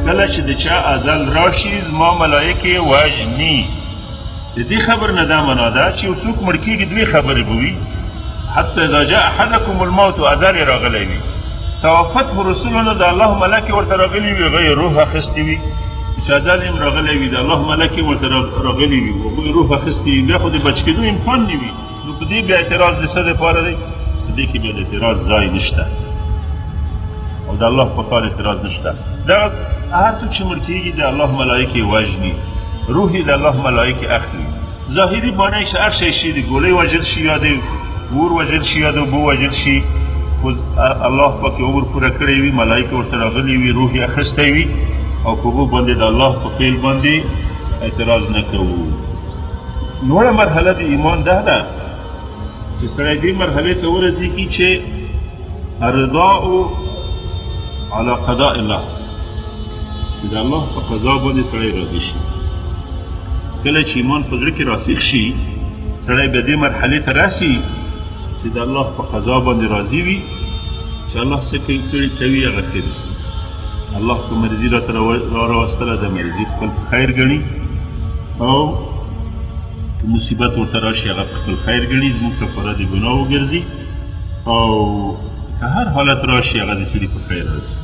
کله چې د چا ازل راشي زما ملایکې وژني. د دې خبر نه دا معنا ده چې یو څوک مړ کېږي دوې خبرې به وي. حتی اذا جاء احدکم الموت ازل یې راغلی وي، توفته رسولنا د الله ملکې ورته راغلي وي، هغه یې روح اخیستی وي. چې ازل یې هم راغلی وي د الله ملکې ورته راغلي وي، هغه یې روح اخیستی وي، بیا خو د بچ کېدو امکان نه وي. نو په دې بیا اعتراض د څه دپاره دی؟ په دې کې بیا د اعتراض ځای نشته او د الله په کار اعتراض نشته. دغه هر څوک چې مړ کېږي د الله ملایکې وژني، روح یې د الله ملایکې اخلي. ظاهري معنی یې هر شی شي، د ګولۍ وژل شي یا د اور وژل شي یا د اوبو وژل شي، خو الله پاک یې عمر پوره کړی وي، ملایکې ورته راغلي وي، روح یې اخیستی وي او په هغو باندې د الله په فعل باندې اعتراض نه کوو. لوړه مرحله د ایمان ده چې سړی دې مرحلې ته ورسېږي چې الرضاء على قضاء الله، چې د الله په قضا باندې سړی راضي شي. کله چې ایمان په زړه کې راسخ شي سړی بیا دې مرحلې ته راسي چې د الله په قضا باندې راضي وي چې الله څه کوي هغه ښه دي. الله که مرضي راته راوستله د مرضي خپل خیر ګڼي، او که مصیبت ورته راشي هغه په خپل خیر ګڼي، زموږ کفاره د ګناه وګرځي، او که هر حالت راشي هغه د سړي په خیر راځي.